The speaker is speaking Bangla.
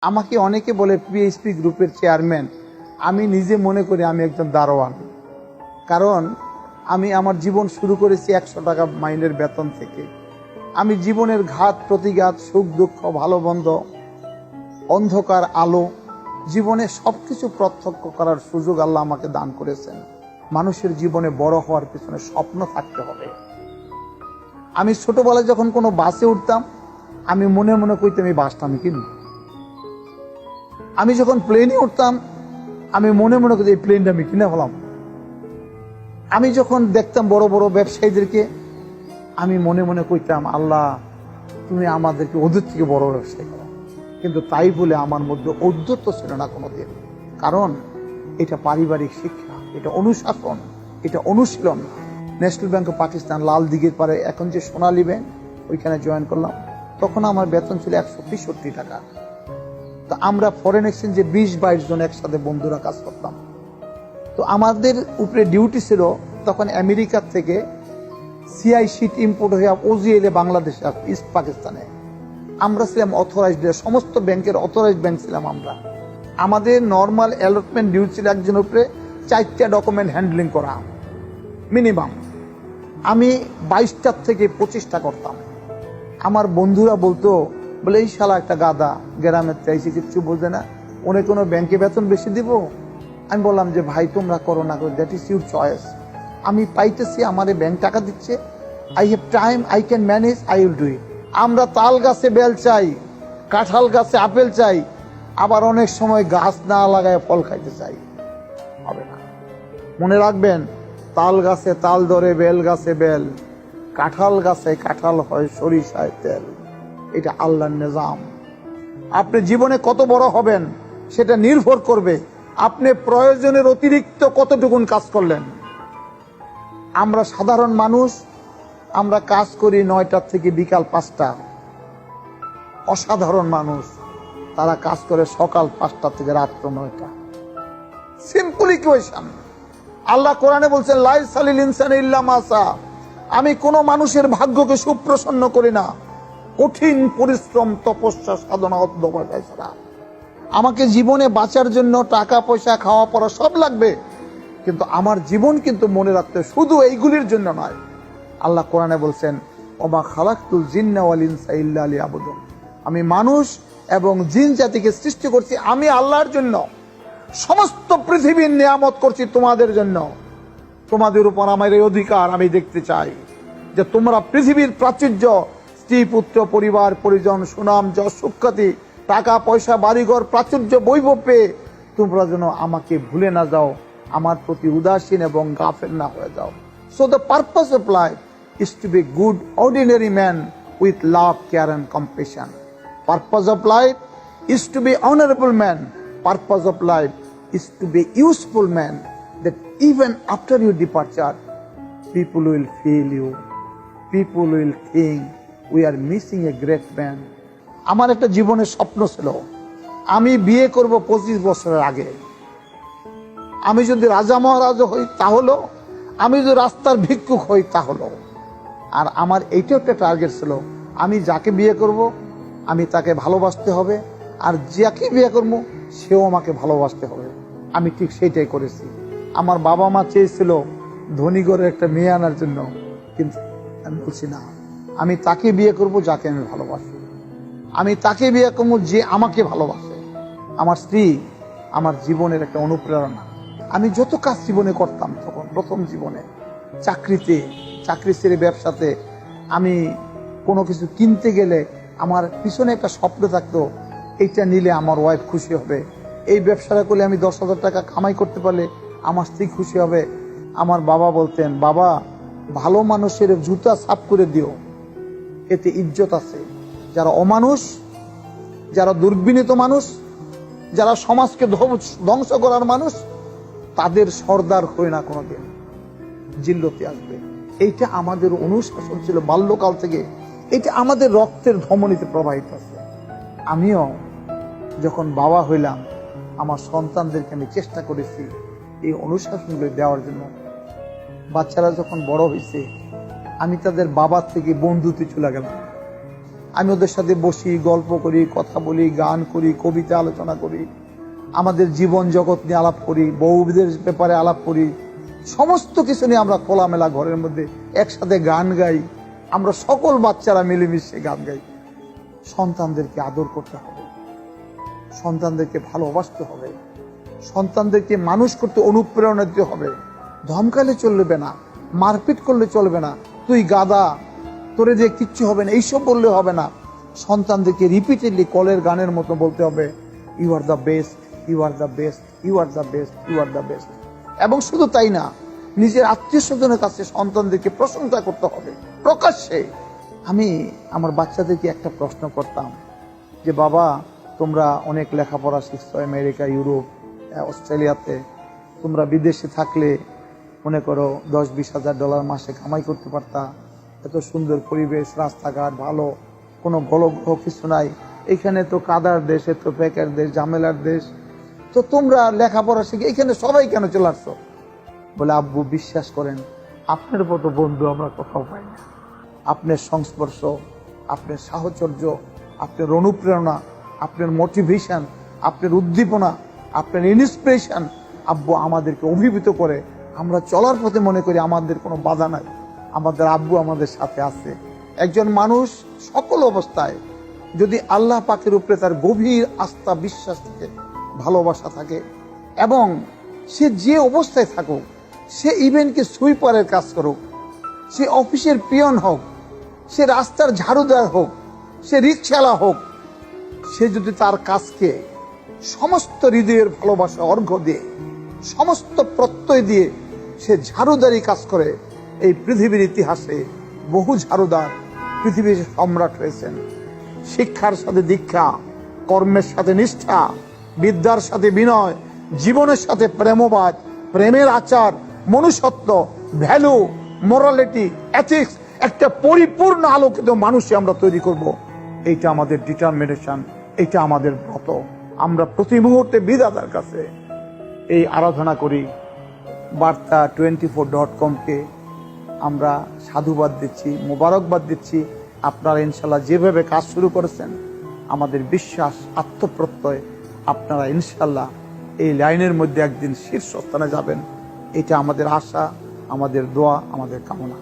আমাকে অনেকে বলে পিএইচপি গ্রুপের চেয়ারম্যান। আমি নিজে মনে করি আমি একজন দারোয়ান। কারণ আমি আমার জীবন শুরু করেছি 100 টাকা মাইনের বেতন থেকে। আমি জীবনের ঘাত প্রতিঘাত, সুখ দুঃখ, ভালো মন্দ, অন্ধকার আলো, জীবনে সবকিছু প্রত্যক্ষ করার সুযোগ আল্লাহ আমাকে দান করেছেন। মানুষের জীবনে বড় হওয়ার পিছনে স্বপ্ন থাকতে হবে। আমি ছোটবেলায় যখন কোনো বাসে উঠতাম, আমি মনে মনে কইতাম এই বাসটা আমি কিনব। আমি যখন প্লেনে উঠতাম, আমি মনে মনে করি এই প্লেনটা আমি কিনে ফেলাম। আমি যখন দেখতাম বড় বড় ব্যবসায়ীদেরকে, আমি মনে মনে কইতাম আল্লাহ তুমি আমাদেরকে ওদের থেকে বড় ব্যবসায়ী করো। কিন্তু তাই বলে আমার মধ্যে ঔদ্ধত্য ছিল না কোনোদিন। কারণ এটা পারিবারিক শিক্ষা, এটা অনুশাসন, এটা অনুশীলন। ন্যাশনাল ব্যাংক অফ পাকিস্তান, লাল দিঘির পারে এখন যে সোনালী ব্যাংক, ওইখানে জয়েন করলাম। তখন আমার বেতন ছিল 163 টাকা। তো আমরা ফরেন এক্সচেঞ্জে 20-22 জন একসাথে বন্ধুরা কাজ করতাম। তো আমাদের উপরে ডিউটি ছিল তখন আমেরিকার থেকে সিআই শিট ইম্পোর্ট হয়ে ওজিএল বাংলাদেশে, ইস্ট পাকিস্তানে। আমরা ছিলাম অথরাইজড, সমস্ত ব্যাংকের অথরাইজড ব্যাংক ছিলাম আমরা। আমাদের নর্মাল অ্যালটমেন্ট ডিউটি ছিল একজনের উপরে 4টা ডকুমেন্ট হ্যান্ডলিং করা মিনিমাম। আমি 22টার থেকে 25টা করতাম। আমার বন্ধুরা বলতো, বলে এই শালা একটা গাদা, গ্রামের চাইছে, কিচ্ছু বোঝে না, উনি কোনো ব্যাংকে বেতন বেশি দিব। আমি বললাম যে ভাই তোমরা করো না, দ্যাট ইজ ইউর চয়েস। আমি পাইতেছি, আমার ব্যাংক টাকা দিচ্ছে, I have time, I can manage, I will do it. আমরা তাল গাছে বেল চাই, কাঁঠাল গাছে আপেল চাই, আবার অনেক সময় গাছ না লাগায় ফল খাইতে চাই। হবে না। মনে রাখবেন, তাল গাছে তাল ধরে, বেল গাছে বেল, কাঁঠাল গাছে কাঁঠাল হয় সরিষায় তেল। এটা আল্লাহর নিজাম। আপনি জীবনে কত বড় হবেন সেটা নির্ভর করবে আপনি প্রয়োজনের অতিরিক্ত কতটুকুন কাজ করলেন। আমরা সাধারণ মানুষ, আমরা কাজ করি 9টা থেকে বিকাল 5টা। অসাধারণ মানুষ, তারা কাজ করে সকাল 5টা থেকে রাত্র 9টা। Simple equation. আল্লাহ কোরআনে বলছেন লাইসা লিল ইনসানি ইল্লা মা সা। আমি কোন মানুষের ভাগ্যকে সুপ্রসন্ন করি না কঠিন পরিশ্রম, তপস্যা, সাধনা, অধ্যবসায় ছাড়া। আমাকে জীবনে বাঁচার জন্য টাকা পয়সা, খাওয়া পড়া সব লাগবে, কিন্তু আমার জীবন কিন্তু মনে রাখতে শুধু এইগুলির জন্য নয়। আল্লাহ কোরআনে বলছেন ওমা খালাকতুল জিন্না ওয়াল ইনসা ইল্লা লিয়াবুদুন। আমি মানুষ এবং জিন জাতিকে সৃষ্টি করছি আমি আল্লাহর জন্য। সমস্ত পৃথিবীর নিয়ামত করছি তোমাদের জন্য। তোমাদের উপর আমার এই অধিকার, আমি দেখতে চাই যে তোমরা পৃথিবীর প্রাচুর্য, স্ত্রী পুত্র পরিবার পরিজন, সুনাম যশ সুখ্যাতি, টাকা পয়সা বাড়িঘর প্রাচুর্য বৈভব পেয়ে তোমরা যেন আমাকে ভুলে না যাও, আমার প্রতি উদাসীন এবং গাফেল না হয়ে যাও। So the purpose of life is to be good ordinary man with love, care and compassion. Purpose of life is to be honourable man. Purpose of life is to be useful man, that even after your departure people will feel you, people will think we are missing a great man. আমার একটা জীবনের স্বপ্ন ছিল, আমি বিয়ে করব 25 বছরের আগে। আমি যদি রাজা মহারাজ হই তা হলো, আমি যদি রাস্তার ভিক্ষুক হই তা হলো। আর আমার এইটাও একটা টার্গেট ছিল, আমি যাকে বিয়ে করব আমি তাকে ভালোবাসতে হবে, আর যাকে বিয়ে করবো সেও আমাকে ভালোবাসতে হবে। আমি ঠিক সেইটাই করেছি। আমার বাবা মা চেয়েছিল ধনী ঘরের একটা মেয়ে আনার জন্য, কিন্তু আমি বলছি না, আমি তাকে বিয়ে করব যাকে আমি ভালোবাসি। আমি তাকে বিয়ে করবো যে আমাকে ভালোবাসে। আমার স্ত্রী আমার জীবনের একটা অনুপ্রেরণা। আমি যত কাজ জীবনে করতাম তখন প্রথম জীবনে, চাকরি ছেড়ে ব্যবসাতে, আমি কোনো কিছু কিনতে গেলে আমার পিছনে একটা স্বপ্ন থাকতো, এইটা নিলে আমার ওয়াইফ খুশি হবে, এই ব্যবসাটা করলে আমি 10,000 টাকা কামাই করতে পারলে আমার স্ত্রী খুশি হবে। আমার বাবা বলতেন, বাবা ভালো মানুষের জুতা সাফ করে দিও, এতে ইজ্জত আছে। যারা অমানুষ, যারা দুর্বিনীত মানুষ, যারা সমাজকে ধ্বংস করার মানুষ, তাদের সর্দার হয়ে না কোনোদিন, জিল্লতে আসবে। এইটা আমাদের অনুশাসন ছিল বাল্যকাল থেকে, এটা আমাদের রক্তের ধমনীতে প্রবাহিত আছে। আমিও যখন বাবা হইলাম, আমার সন্তানদেরকে আমি চেষ্টা করেছি এই অনুশাসনগুলো দেওয়ার জন্য। বাচ্চারা যখন বড় হয়েছে, আমি তাদের বাবার থেকে বন্ধুতে চলে গেলাম। আমি ওদের সাথে বসি, গল্প করি, কথা বলি, গান করি, কবিতা আলোচনা করি, আমাদের জীবন জগৎ নিয়ে আলাপ করি, বউদের ব্যাপারে আলাপ করি, সমস্ত কিছু নিয়ে আমরা খোলামেলা ঘরের মধ্যে একসাথে গান গাই। আমরা সকল বাচ্চারা মিলেমিশে গান গাই। সন্তানদেরকে আদর করতে হবে, সন্তানদেরকে ভালোবাসতে হবে, সন্তানদেরকে মানুষ করতে অনুপ্রেরণা দিতে হবে। ধমকালে চলবে না, মারপিট করলে চলবে না, তুই গাদা, তোরে যে কিচ্ছু হবে না, এইসব বললে হবে না। সন্তানদেরকে রিপিটেডলি কলের গানের মতো বলতে হবে, you are the best, you are the best, you are the best, you are the best. এবং শুধু তাই না, নিজের আত্মীয় স্বজনের কাছে সন্তানদেরকে প্রশংসা করতে হবে প্রকাশ্যে। আমি আমার বাচ্চাদেরকে একটা প্রশ্ন করতাম যে, বাবা তোমরা অনেক লেখাপড়া শিখছো আমেরিকা, ইউরোপ, অস্ট্রেলিয়াতে, তোমরা বিদেশে থাকলে মনে করো $10-20,000 মাসে কামাই করতে পারতা, এত সুন্দর পরিবেশ, রাস্তাঘাট ভালো, কোনো গলগ্রহ কিছু নাই, এখানে তো কাদার দেশ, এত বেকার দেশ, ঝামেলার দেশ, তো তোমরা লেখাপড়া শিখে এখানে সবাই কেন চলে আসছো? বলে, আব্বু বিশ্বাস করেন, আপনার মতো বন্ধু আমরা কোথাও পাই না। আপনার সংস্পর্শ, আপনার সাহচর্য, আপনার অনুপ্রেরণা, আপনার মোটিভেশন, আপনার উদ্দীপনা, আপনার ইন্সপিরেশন আব্বু আমাদেরকে অভিভূত করে। আমরা চলার পথে মনে করি আমাদের কোনো বাধা নাই, আমাদের আব্বু আমাদের সাথে আছে। একজন মানুষ সকল অবস্থায় যদি আল্লাহ পাকের উপরে তার গভীর আস্থা, বিশ্বাস থাকে, ভালোবাসা থাকে, এবং সে যে অবস্থায় থাকুক, সে ইভেনকে সুইপারের কাজ করুক, সে অফিসের পিয়ন হোক, সে রাস্তার ঝাড়ুদার হোক, সে রিক্সাওয়ালা হোক, সে যদি তার কাজকে সমস্ত হৃদয়ের ভালোবাসা অর্ঘ্য দিয়ে, সমস্ত প্রত্যয় দিয়ে সে ঝাড়ুদারি কাজ করে, এই পৃথিবীর ইতিহাসে বহু ঝাড়ুদার পৃথিবীর সম্রাট হয়েছেন। শিক্ষার সাথে দীক্ষা, কর্মের সাথে নিষ্ঠা, বিদ্যার সাথে বিনয়, জীবনের সাথে প্রেমবাদ, প্রেমের আচার, মনুষ্যত্ব, ভ্যালু, মোরালিটি, এথিক্স, একটা পরিপূর্ণ আলোকিত মানুষই আমরা তৈরি করব। এইটা আমাদের ডিটারমিনেশন, এটা আমাদের ব্রত। আমরা প্রতি মুহূর্তে বিধাতার কাছে এই আরাধনা করি। বার্তা 24.com-কে আমরা সাধুবাদ দিচ্ছি, মোবারকবাদ দিচ্ছি। আপনারা ইনশাল্লাহ যেভাবে কাজ শুরু করেছেন, আমাদের বিশ্বাস, আত্মপ্রত্যয়, আপনারা ইনশাল্লাহ এই লাইনের মধ্যে একদিন শীর্ষস্থানে যাবেন। এটা আমাদের আশা, আমাদের দোয়া, আমাদের কামনা।